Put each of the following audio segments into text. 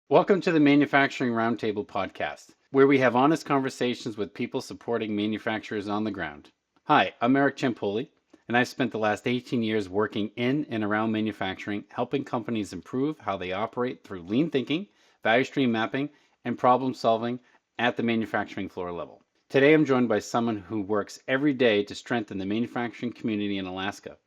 Welcome to the Manufacturing Roundtable Podcast, where we have honest conversations with people supporting manufacturers on the ground. Hi, I'm Eric Ciampoli, and I've spent the last 18 years working in and around manufacturing, helping companies improve how they operate through lean thinking, value stream mapping, and problem solving at the manufacturing floor level. Today I'm joined by someone who works every day to strengthen the manufacturing community in Alaska,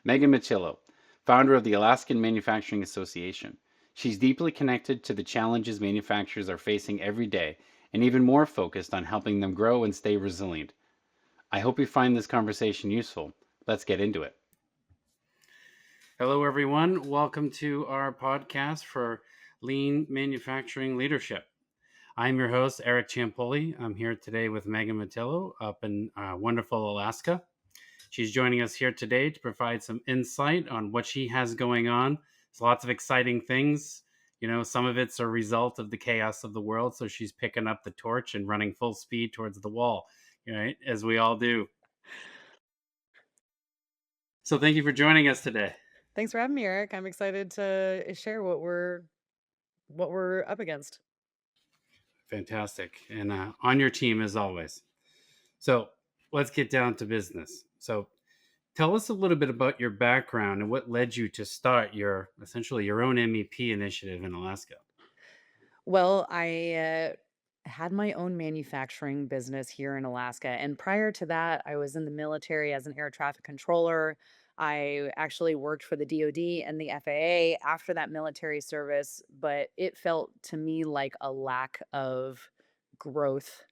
Megan Militello, founder of the Alaskan Manufacturing Association. She's deeply connected to the challenges manufacturers are facing every day and even more focused on helping them grow and stay resilient. I hope you find this conversation useful. Let's get into it. Hello, everyone. Welcome to our podcast for Lean Manufacturing Leadership. I'm your host, Eric Ciampoli. I'm here today with Megan Militello up in wonderful Alaska. She's joining us here today to provide some insight on what she has going on. There's lots of exciting things. You know, some of it's a result of the chaos of the world. So she's picking up the torch and running full speed towards the wall, right? As we all do. So thank you for joining us today. Thanks for having me, Eric. I'm excited to share what we're up against. Fantastic. And on your team as always. So let's get down to business. So tell us a little bit about your background and what led you to start essentially your own MEP initiative in Alaska. Well, I had my own manufacturing business here in Alaska, and prior to that, I was in the military as an air traffic controller. I actually worked for the DoD and the FAA after that military service, but it felt to me like a lack of growth.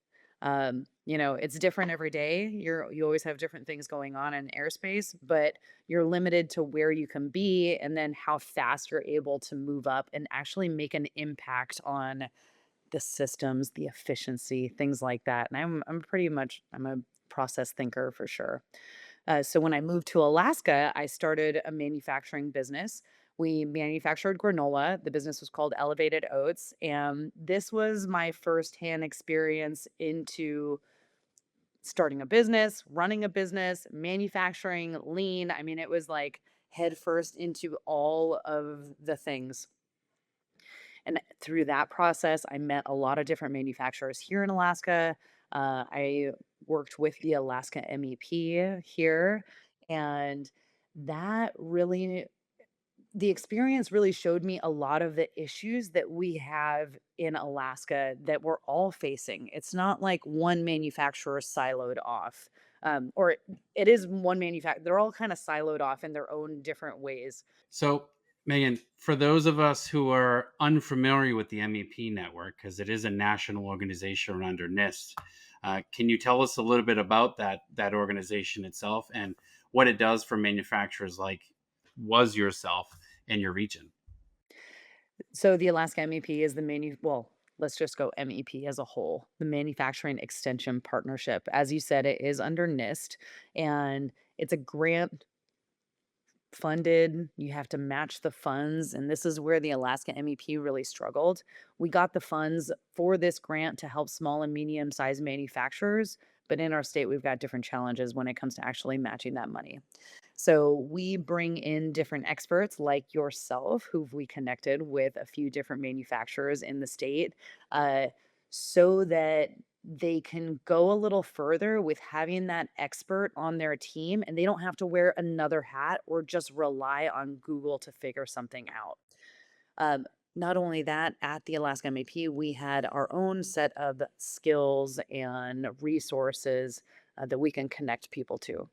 It's different every day. You always have different things going on in airspace, but you're limited to where you can be and then how fast you're able to move up and actually make an impact on the systems, the efficiency, things like that. And I'm a process thinker for sure. So when I moved to Alaska, I started a manufacturing business. We manufactured granola. The business was called Elevated Oats, and this was my firsthand experience into starting a business, running a business, manufacturing, lean. I mean, it was like headfirst into all of the things. And through that process, I met a lot of different manufacturers here in Alaska. I worked with the Alaska MEP here, and that really the experience really showed me a lot of the issues that we have in Alaska that we're all facing. It's not like one manufacturer siloed off, or it is one manufacturer. They're all kind of siloed off in their own different ways. So, Megan, for those of us who are unfamiliar with the MEP network, because it is a national organization under NIST, can you tell us a little bit about that organization itself and what it does for manufacturers like was yourself in your region? So the Alaska MEP is let's just go MEP as a whole, the Manufacturing Extension Partnership. As you said, it is under NIST, and it's a grant funded. You have to match the funds, and this is where the Alaska MEP really struggled. We got the funds for this grant to help small and medium-sized manufacturers, but in our state, we've got different challenges when it comes to actually matching that money. So we bring in different experts like yourself, who we connected with a few different manufacturers in the state, uh, so that they can go a little further with having that expert on their team and they don't have to wear another hat or just rely on Google to figure something out. Um, Not only that, at the Alaska MEP, we had our own set of skills and resources that we can connect people to.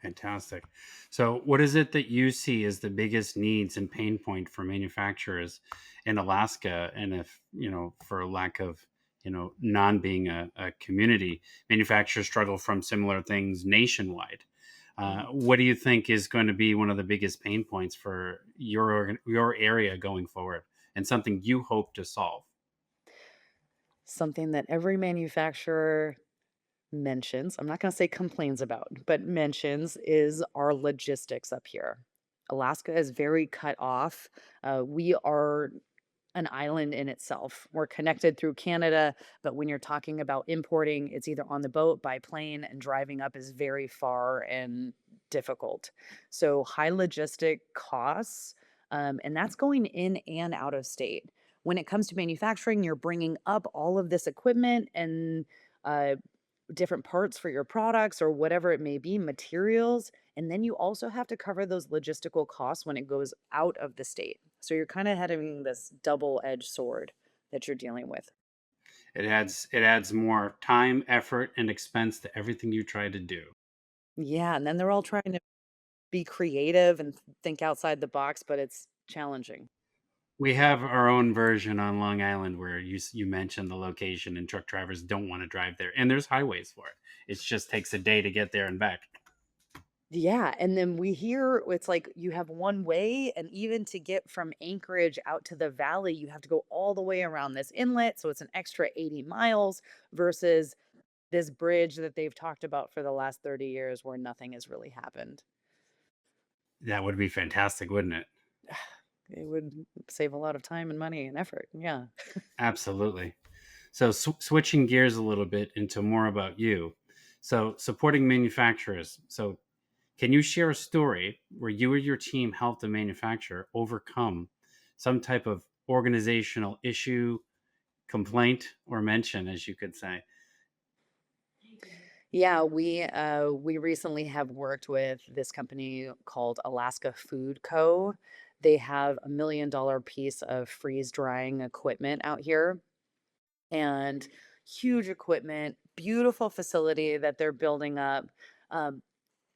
Fantastic. So, what is it that you see as the biggest needs and pain point for manufacturers in Alaska? And if, for lack of, non being a community, manufacturers struggle from similar things nationwide. What do you think is going to be one of the biggest pain points for your area going forward and something you hope to solve? Something that every manufacturer mentions, I'm not going to say complains about, but mentions is our logistics up here. Alaska is very cut off. We are an island in itself. We're connected through Canada, but when you're talking about importing, it's either on the boat, by plane, and driving up is very far and difficult. So high logistic costs, and that's going in and out of state. when it comes to manufacturing, you're bringing up all of this equipment and uh, different parts for your products or whatever it may be, materials. And then you also have to cover those logistical costs when it goes out of the state. So you're kind of having this double-edged sword that you're dealing with. It adds more time, effort, and expense to everything you try to do. Yeah, and then they're all trying to be creative and think outside the box, but it's challenging. We have our own version on Long Island where you mentioned the location and truck drivers don't want to drive there, and there's highways for it. It just takes a day to get there and back. Yeah, and then we hear it's like you have one way, and even to get from Anchorage out to the valley, you have to go all the way around this inlet, so it's an extra 80 miles versus this bridge that they've talked about for the last 30 years where nothing has really happened. That would be fantastic, wouldn't it? It would save a lot of time and money and effort. Yeah. Absolutely. So switching gears a little bit into more about you. So supporting manufacturers. So can you share a story where you or your team helped a manufacturer overcome some type of organizational issue, complaint, or mention, as you could say? Yeah, we recently have worked with this company called Alaska Food Co. They have $1 million piece of freeze drying equipment out here and huge equipment, beautiful facility that they're building up. Um,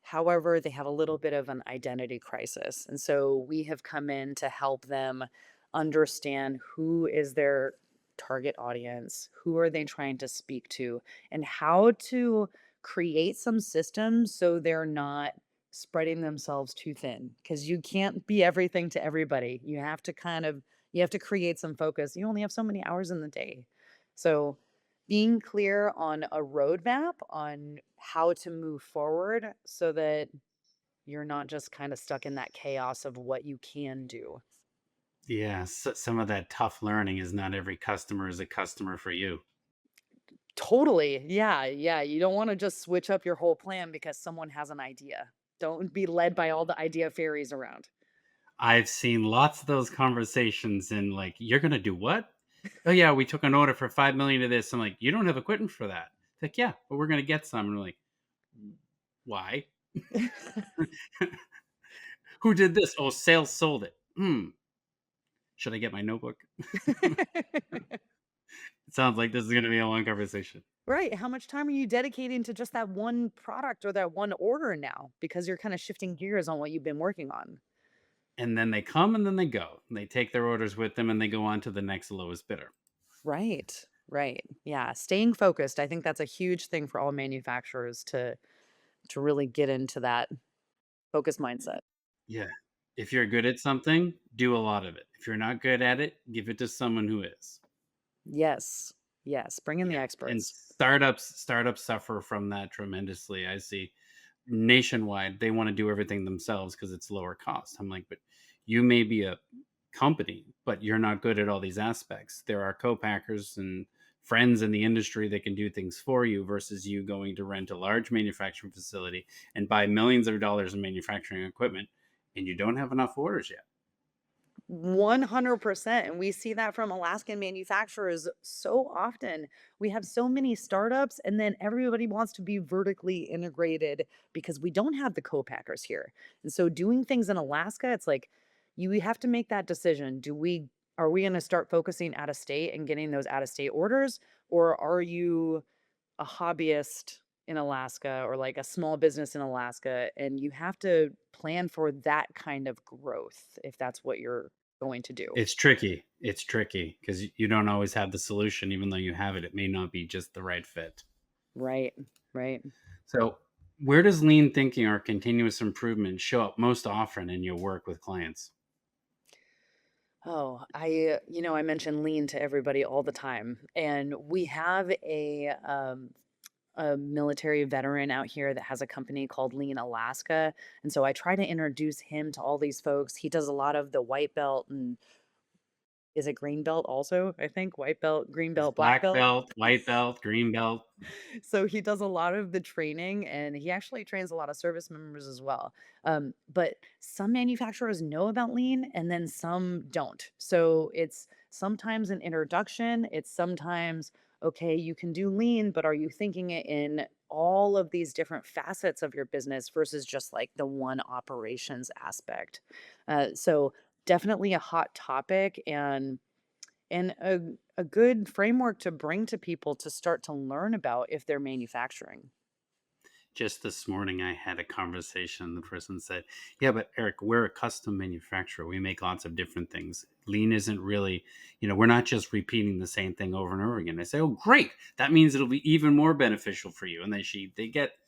However, they have a little bit of an identity crisis. And so we have come in to help them understand who is their target audience, who are they trying to speak to, and how to create some systems so they're not spreading themselves too thin because you can't be everything to everybody. You have to you have to create some focus. You only have so many hours in the day. So being clear on a roadmap on how to move forward so that you're not just kind of stuck in that chaos of what you can do. Yeah, some of that tough learning is not every customer is a customer for you. Totally. Yeah. Yeah. You don't want to just switch up your whole plan because someone has an idea. Don't be led by all the idea fairies around. I've seen lots of those conversations and like, you're gonna do what? Oh yeah, we took an order for 5 million of this. I'm like, you don't have equipment for that. It's like, yeah, but we're gonna get some. And we're like, why? Who did this? Oh, sales sold it. Should I get my notebook? It sounds like this is gonna be a long conversation. Right. How much time are you dedicating to just that one product or that one order now? Because you're kind of shifting gears on what you've been working on. And then they come and then they go. They take their orders with them and they go on to the next lowest bidder. Right. Right. Yeah. Staying focused. I think that's a huge thing for all manufacturers to really get into that focus mindset. Yeah. If you're good at something, do a lot of it. If you're not good at it, give it to someone who is. Yes. Yes. Bring in the Yeah. And experts. startups suffer from that tremendously. I see nationwide, they want to do everything themselves because it's lower cost. I'm like, but you may be a company, but you're not good at all these aspects. There are co-packers and friends in the industry that can do things for you versus you going to rent a large manufacturing facility and buy millions of dollars in manufacturing equipment and you don't have enough orders yet. 100%. And we see that from Alaskan manufacturers so often. We have so many startups, and then everybody wants to be vertically integrated because we don't have the co-packers here. And so doing things in Alaska, it's like you have to make that decision. Are we going to start focusing out of state and getting those out of state orders, or are you a hobbyist in Alaska or like a small business in Alaska, and you have to plan for that kind of growth if that's what you're going to do. It's tricky. It's tricky because you don't always have the solution. Even though you have it, it may not be just the right fit. Right, right. So, where does lean thinking or continuous improvement show up most often in your work with clients? Oh, I mention lean to everybody all the time. And we have a military veteran out here that has a company called Lean Alaska. And so I try to introduce him to all these folks. He does a lot of the white belt and is it green belt also? I think white belt, green It's belt, black black belt. belt, white belt, green belt. So he does a lot of the training and he actually trains a lot of service members as well. But some manufacturers know about lean and then some don't. So it's sometimes an introduction. It's sometimes, okay, you can do lean, but are you thinking it in all of these different facets of your business versus just like the one operations aspect? So definitely a hot topic and a good framework to bring to people to start to learn about if they're manufacturing. Just this morning, I had a conversation. The person said, "Yeah, but Eric, we're a custom manufacturer. We make lots of different things. Lean isn't really, we're not just repeating the same thing over and over again." I say, "Oh, great. That means it'll be even more beneficial for you." And they get,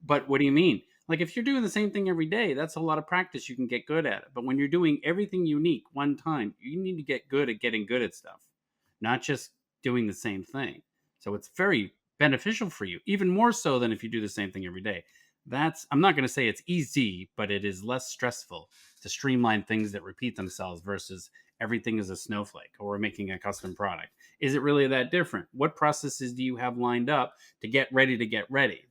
but what do you mean? Like, if you're doing the same thing every day, that's a lot of practice. You can get good at it. But when you're doing everything unique one time, you need to get good at getting good at stuff, not just doing the same thing. So it's very beneficial for you, even more so than if you do the same thing every day. I'm not going to say it's easy, but it is less stressful to streamline things that repeat themselves versus everything is a snowflake or we're making a custom product. Is it really that different? What processes do you have lined up to get ready to get ready?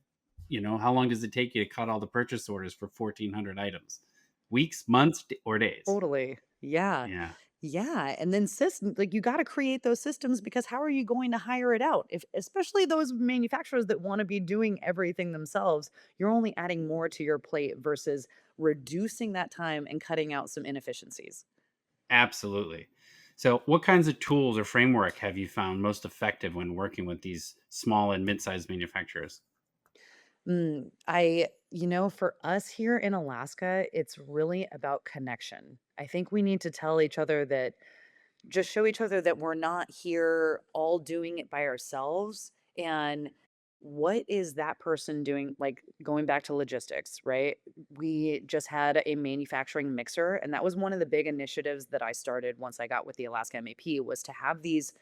How long does it take you to cut all the purchase orders for 1,400 items? Weeks, months, or days? Totally. Yeah. Yeah, Yeah, and then system like you got to create those systems because how are you going to hire it out? If especially those manufacturers that want to be doing everything themselves, you're only adding more to your plate versus reducing that time and cutting out some inefficiencies. absolutely. So, what kinds of tools or framework have you found most effective when working with these small and mid-sized manufacturers? For us here in Alaska, it's really about connection. I think we need to tell each other that just show each other that we're not here all doing it by ourselves. And what is that person doing? Like going back to logistics, right? We just had a manufacturing mixer, and that was one of the big initiatives that I started once I got with the Alaska MAP was to have these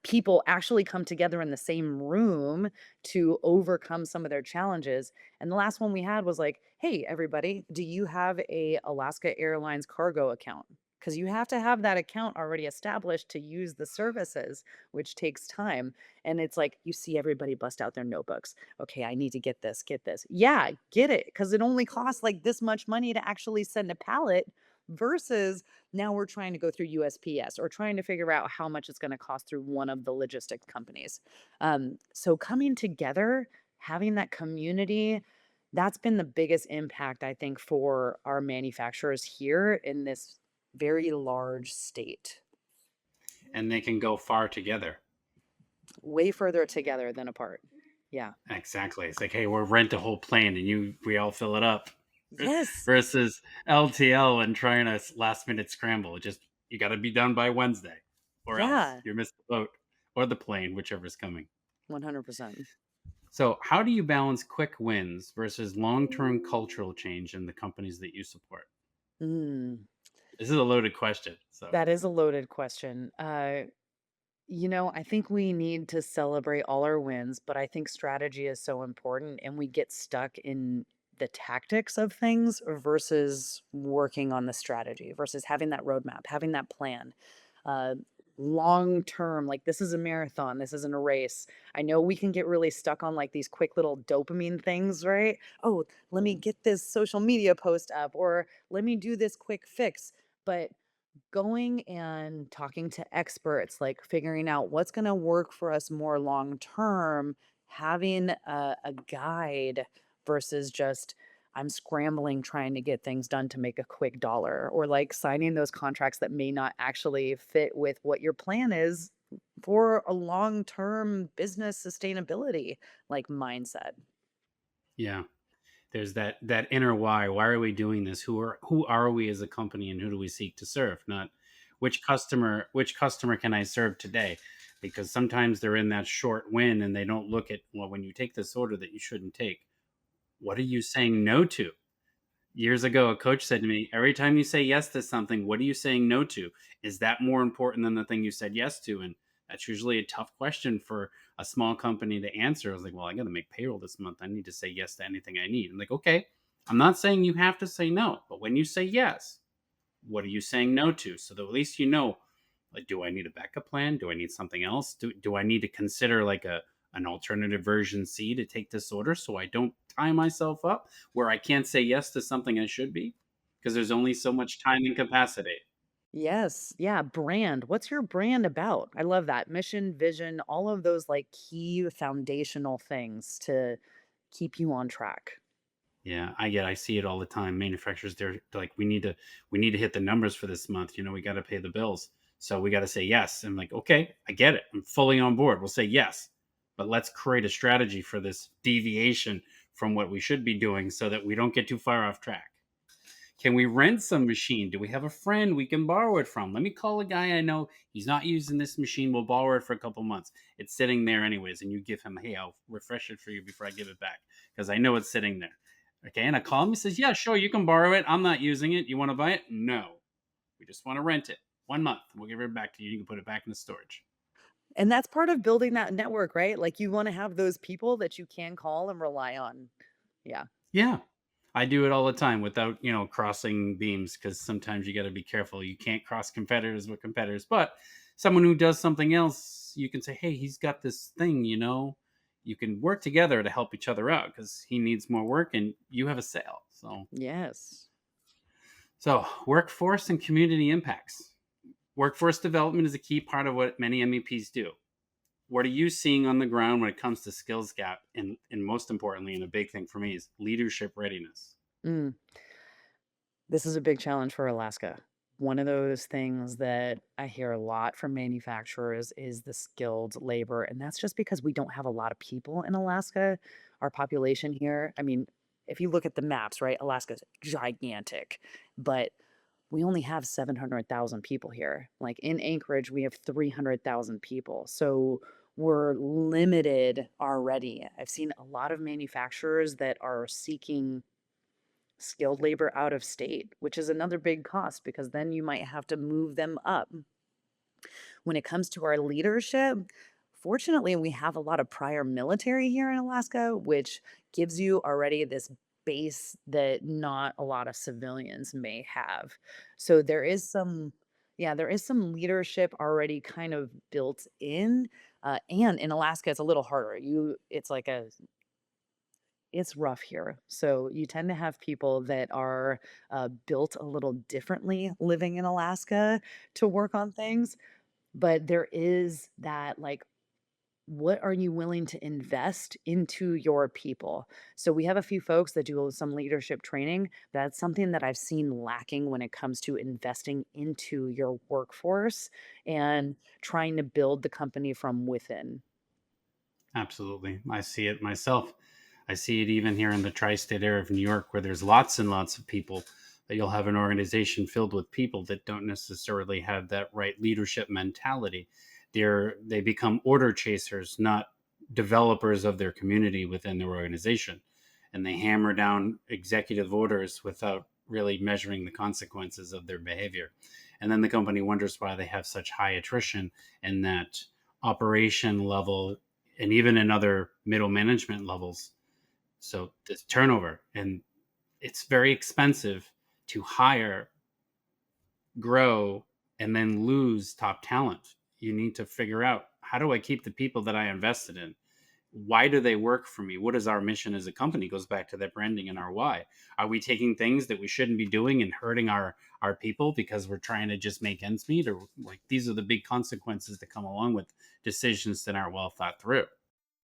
people actually come together in the same room to overcome some of their challenges. And the last one we had was like, "Hey everybody, do you have a Alaska Airlines cargo account?" Cuz you have to have that account already established to use the services, which takes time. And it's like you see everybody bust out their notebooks. "Okay, I need to get this, get this." Yeah, get it cuz it only costs like this much money to actually send a pallet versus now we're trying to go through USPS or trying to figure out how much it's going to cost through one of the logistics companies. So coming together, having that community, that's been the biggest impact, I think, for our manufacturers here in this very large state. And they can go far together. Way further together than apart. Yeah. Exactly. It's like, hey, we'll rent a whole plane and we all fill it up Yes. versus LTL and trying a last minute scramble. You got to be done by Wednesday or else Yeah. you miss the boat or the plane, whichever's coming. 100%. So, how do you balance quick wins versus long term cultural change in the companies that you support? Mm, This is a loaded question. So, that is a loaded question. I think we need to celebrate all our wins, but I think strategy is so important and we get stuck in the tactics of things versus working on the strategy versus having that roadmap, having that plan. Uh, Long term, like this is a marathon, this isn't a race. I know we can get really stuck on like these quick little dopamine things, right? Oh, let me get this social media post up or let me do this quick fix. But going and talking to experts, like figuring out what's going to work for us more long term, having a guide versus just I'm scrambling trying to get things done to make a quick dollar or like signing those contracts that may not actually fit with what your plan is for a long term business sustainability like mindset. yeah. There's that inner why. Why are we doing this? Who are we as a company, and who do we seek to serve? Not which customer can I serve today? Because sometimes they're in that short win, and they don't look at, well, when you take this order that you shouldn't take, what are you saying no to? Years ago, a coach said to me, every time you say yes to something, what are you saying no to? Is that more important than the thing you said yes to? And that's usually a tough question for a small company to answer. I was like, well, I got to make payroll this month. I need to say yes to anything I need. I'm like, okay, I'm not saying you have to say no, but when you say yes, what are you saying no to? So that at least like, do I need a backup plan? Do I need something else? Do I need to consider like an alternative version C to take this order so I don't tie myself up where I can't say yes to something I should be? Because there's only so much time and capacity. Yes. Yeah. Brand. What's your brand about? I love that. Mission, vision, all of those like key foundational things to keep you on track. Yeah, I see it all the time. Manufacturers, they're like, we need to hit the numbers for this month. We got to pay the bills, so we got to say yes. I'm like, okay, I get it. I'm fully on board. We'll say yes, but let's create a strategy for this deviation from what we should be doing, so that we don't get too far off track. Can we rent some machine? Do we have a friend we can borrow it from? Let me call a guy I know. He's not using this machine. We'll borrow it for a couple months. It's sitting there anyways, and you give him, hey, I'll refresh it for you before I give it back because I know it's sitting there. Okay, and I call him. He says, yeah, sure, you can borrow it. I'm not using it. You want to buy it? No, we just want to rent it 1 month. We'll give it back to you. You can put it back in the storage. And that's part of building that network, right? Like you want to have those people that you can call and rely on. Yeah. Yeah. I do it all the time without, crossing beams because sometimes you got to be careful. You can't cross competitors with competitors, but someone who does something else, you can say, hey, he's got this thing. You can work together to help each other out because he needs more work and you have a sale. Yes. So workforce and community impacts. Workforce development is a key part of what many MEPs do. What are you seeing on the ground when it comes to skills gap? And most importantly, and a big thing for me is leadership readiness. Mm. This is a big challenge for Alaska. One of those things that I hear a lot from manufacturers is the skilled labor. And that's just because we don't have a lot of people in Alaska. Our population here, I mean, if you look at the maps, right, Alaska's gigantic, but we only have 700,000 people here. Like in Anchorage, we have 300,000 people. So we're limited already. I've seen a lot of manufacturers that are seeking skilled labor out of state, which is another big cost because then you might have to move them up. When it comes to our leadership, fortunately, we have a lot of prior military here in Alaska, which gives you already this base that not a lot of civilians may have. So there is some, yeah, there is some leadership already kind of built in. And in Alaska, it's a little harder. It's like it's rough here. So you tend to have people that are built a little differently living in Alaska to work on things. But there is that, like, what are you willing to invest into your people? So we have a few folks that do some leadership training. That's something that I've seen lacking when it comes to investing into your workforce and trying to build the company from within. Absolutely. I see it myself. I see it even here in the tri state area of New York, where there's lots and lots of people, that you'll have an organization filled with people that don't necessarily have that right leadership mentality. They become order chasers, not developers of their community within their organization. And they hammer down executive orders without really measuring the consequences of their behavior. And then the company wonders why they have such high attrition and that operation level and even in other middle management levels. So this turnover, and it's very expensive to hire, grow, and then lose top talent. You need to figure out, how do I keep the people that I invested in? Why do they work for me? What is our mission as a company? It goes back to that branding and our why. Are we taking things that we shouldn't be doing and hurting our people because we're trying to just make ends meet? Or like, these are the big consequences that come along with decisions that aren't well thought through.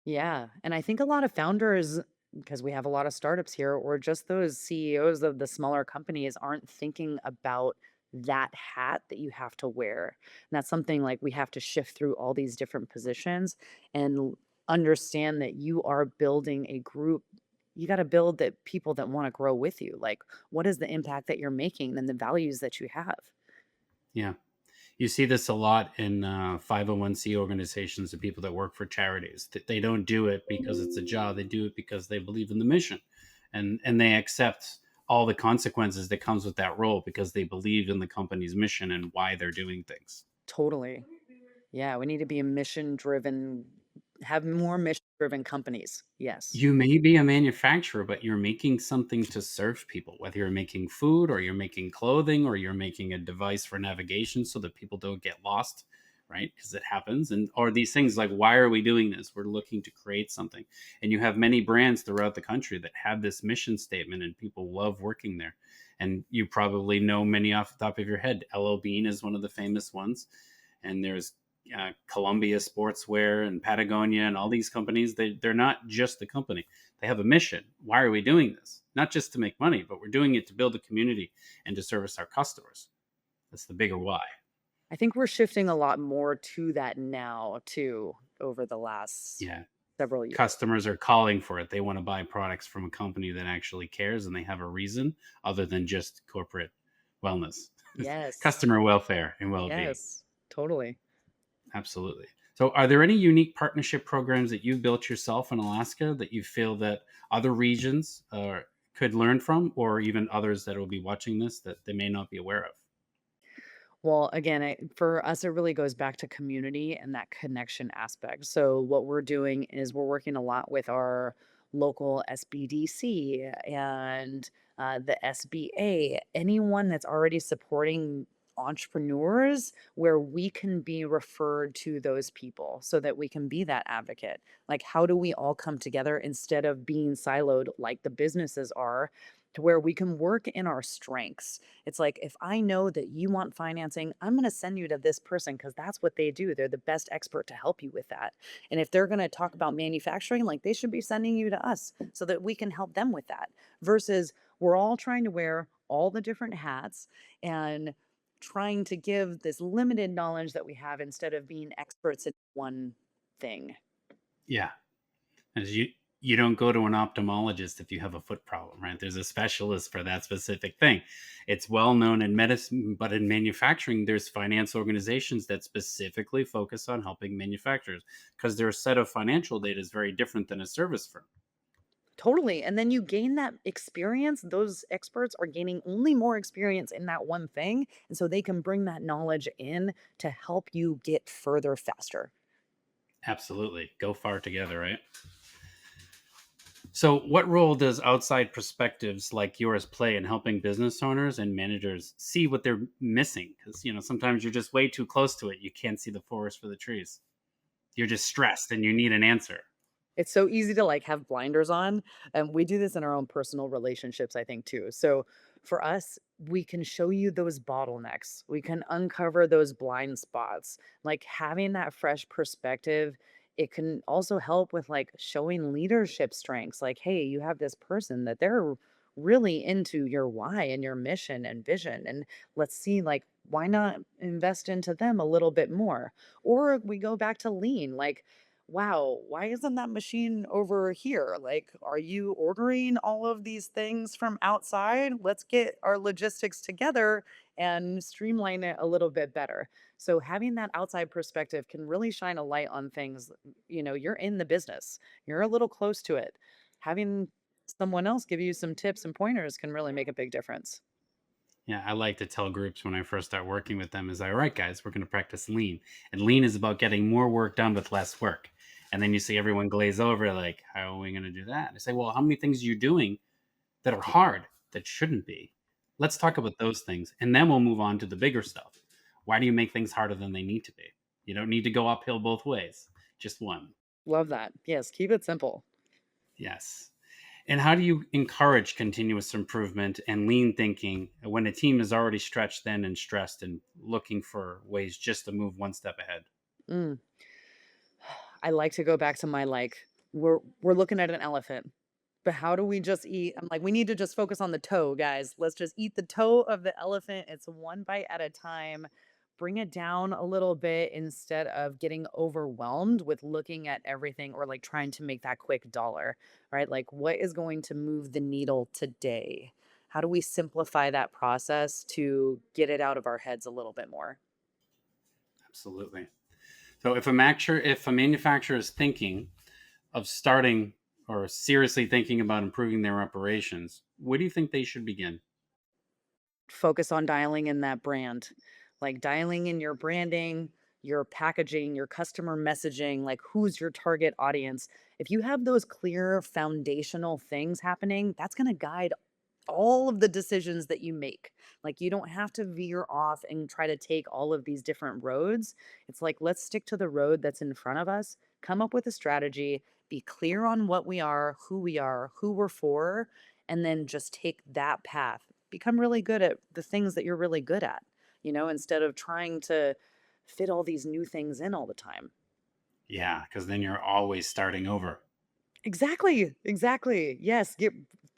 Yeah, and I think a lot of founders, because we have a lot of startups here, or just those CEOs of the smaller companies aren't thinking about that hat that you have to wear. And that's something like we have to shift through all these different positions and understand that you are building a group. You got to build that people that want to grow with you. Like, what is the impact that you're making and the values that you have? Yeah. You see this a lot in 501c organizations, the people that work for charities. That they don't do it because it's a job; they do it because they believe in the mission, and they accept all the consequences that comes with that role because they believe in the company's mission and why they're doing things. Totally. Yeah, we need to be a mission driven, have more mission driven companies. Yes. You may be a manufacturer, but you're making something to serve people, whether you're making food or you're making clothing or you're making a device for navigation so that people don't get lost, right? Because it happens. And or these things like, why are we doing this? We're looking to create something. And you have many brands throughout the country that have this mission statement, and people love working there. And you probably know many off the top of your head. LL Bean is one of the famous ones, and there's Columbia Sportswear and Patagonia and all these companies. They're not just a company. They have a mission. Why are we doing this? Not just to make money, but we're doing it to build a community and to service our customers. That's the bigger why. I think we're shifting a lot more to that now too over the last Yeah. several years. Customers are calling for it. They want to buy products from a company that actually cares and they have a reason other than just corporate wellness. Yes. Customer welfare and well-being. Yes. Totally. Absolutely. So are there any unique partnership programs that you've built yourself in Alaska that you feel that other regions could learn from, or even others that will be watching this that they may not be aware of? Well, again, for us, it really goes back to community and that connection aspect. So, what we're doing is we're working a lot with our local SBDC and the SBA, anyone that's already supporting entrepreneurs, where we can be referred to those people so that we can be that advocate. Like, how do we all come together instead of being siloed like the businesses are? To where we can work in our strengths. It's like, if I know that you want financing, I'm going to send you to this person because that's what they do. They're the best expert to help you with that. And if they're going to talk about manufacturing, like they should be sending you to us so that we can help them with that. Versus we're all trying to wear all the different hats and trying to give this limited knowledge that we have instead of being experts in one thing. Yeah. As you don't go to an ophthalmologist if you have a foot problem, right? There's a specialist for that specific thing. It's well known in medicine, but in manufacturing, there's finance organizations that specifically focus on helping manufacturers because their set of financial data is very different than a service firm. Totally. And then you gain that experience. Those experts are gaining only more experience in that one thing. And so they can bring that knowledge in to help you get further faster. Absolutely. Go far together, right? So, what role does outside perspectives like yours play in helping business owners and managers see what they're missing? Because, sometimes you're just way too close to it. You can't see the forest for the trees. You're just stressed and you need an answer. It's so easy to like have blinders on. And we do this in our own personal relationships, I think, too. So for us, we can show you those bottlenecks. We can uncover those blind spots. Like having that fresh perspective, it can also help with like showing leadership strengths. Like, hey, you have this person that they're really into your why and your mission and vision. And let's see, like, why not invest into them a little bit more? Or we go back to lean, like, wow, why isn't that machine over here? Like, are you ordering all of these things from outside? Let's get our logistics together and streamline it a little bit better. So, having that outside perspective can really shine a light on things. You're in the business, you're a little close to it. Having someone else give you some tips and pointers can really make a big difference. Yeah, I like to tell groups when I first start working with them is all right, guys, we're going to practice lean. And lean is about getting more work done with less work. And then you see everyone glaze over like, how are we going to do that? And I say, well, how many things are you doing that are hard that shouldn't be? Let's talk about those things. And then we'll move on to the bigger stuff. Why do you make things harder than they need to be? You don't need to go uphill both ways, just one. Love that. Yes, keep it simple. Yes. And how do you encourage continuous improvement and lean thinking when a team is already stretched thin and stressed and looking for ways just to move one step ahead? Mm. I like to go back to my like, we're looking at an elephant. But how do we just eat? I'm like, we need to just focus on the toe, guys. Let's just eat the toe of the elephant. It's one bite at a time. Bring it down a little bit instead of getting overwhelmed with looking at everything or like trying to make that quick dollar, right? Like, what is going to move the needle today? How do we simplify that process to get it out of our heads a little bit more? Absolutely. So if a manufacturer is thinking of starting or seriously thinking about improving their operations, where do you think they should begin? Focus on dialing in that brand, like dialing in your branding, your packaging, your customer messaging, like who's your target audience. If you have those clear foundational things happening, that's going to guide all of the decisions that you make. Like, you don't have to veer off and try to take all of these different roads. It's like, let's stick to the road that's in front of us, come up with a strategy, be clear on what we are, who we're for, and then just take that path. Become really good at the things that you're really good at, instead of trying to fit all these new things in all the time. Yeah, because then you're always starting over. Exactly, exactly. Yes,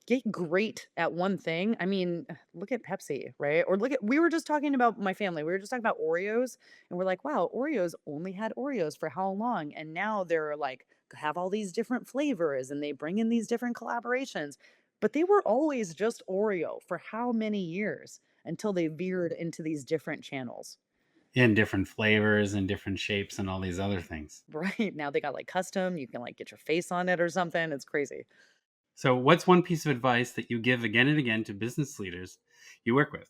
get great at one thing. I mean, look at Pepsi, right? Or we were just talking about my family. We were just talking about Oreos, and we're like, wow, Oreos only had Oreos for how long? And now they're like have all these different flavors and they bring in these different collaborations. But they were always just Oreo for how many years until they veered into these different channels. In different flavors and different shapes and all these other things. Right. Now they got like custom, you can like get your face on it or something. It's crazy. So, what's one piece of advice that you give again and again to business leaders you work with?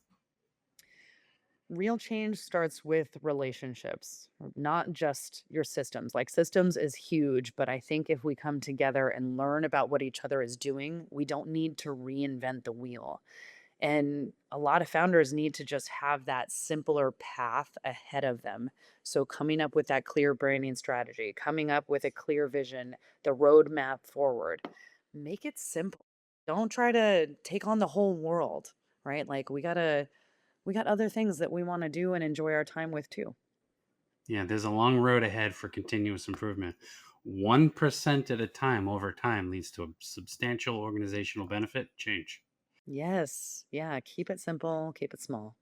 Real change starts with relationships, not just your systems. Like, systems is huge, but I think if we come together and learn about what each other is doing, we don't need to reinvent the wheel. And a lot of founders need to just have that simpler path ahead of them. So, coming up with that clear branding strategy, coming up with a clear vision, the roadmap forward, make it simple. Don't try to take on the whole world, right? Like, we got other things that we want to do and enjoy our time with too. Yeah, there's a long road ahead for continuous improvement. 1% at a time over time leads to a substantial organizational benefit change. Yes. Yeah. Keep it simple, keep it small.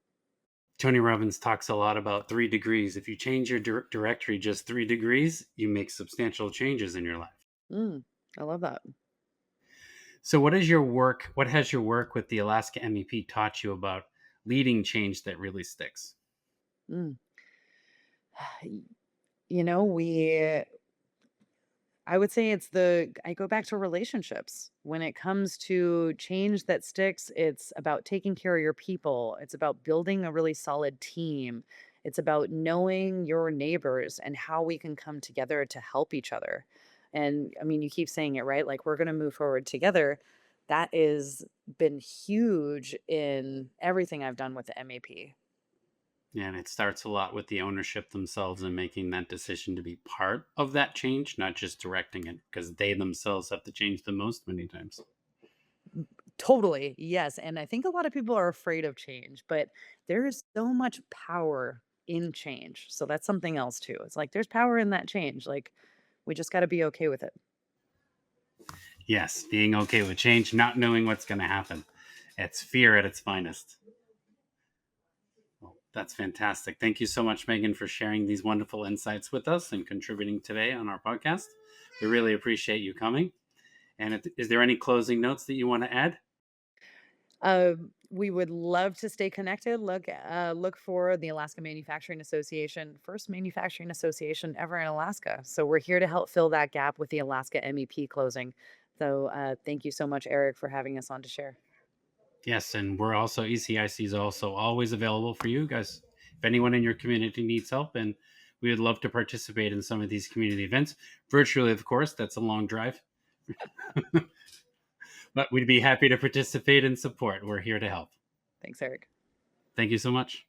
Tony Robbins talks a lot about 3 degrees. If you change your directory just 3 degrees, you make substantial changes in your life. Mm, I love that. So, what has your work with the Alaska MEP taught you about leading change that really sticks? Mm. You know, we I would say I go back to relationships. When it comes to change that sticks, it's about taking care of your people. It's about building a really solid team. It's about knowing your neighbors and how we can come together to help each other. And I mean, you keep saying it, right? Like, we're going to move forward together. That is been huge in everything I've done with the MAP. Yeah, and it starts a lot with the ownership themselves and making that decision to be part of that change, not just directing it, because they themselves have to change the most many times. Totally. Yes. And I think a lot of people are afraid of change, but there is so much power in change. So that's something else too. It's like there's power in that change. Like, we just got to be okay with it. Yes, being okay with change, not knowing what's going to happen. It's fear at its finest. Well, that's fantastic. Thank you so much, Megan, for sharing these wonderful insights with us and contributing today on our podcast. We really appreciate you coming. And is there any closing notes that you want to add? We would love to stay connected. Look for the Alaska Manufacturing Association, first manufacturing association ever in Alaska. So we're here to help fill that gap with the Alaska MEP closing. So thank you so much, Eric, for having us on to share. Yes, and we're also ECIC is also always available for you guys. If anyone in your community needs help, and we would love to participate in some of these community events virtually, of course. That's a long drive, but we'd be happy to participate and support. We're here to help. Thanks, Eric. Thank you so much.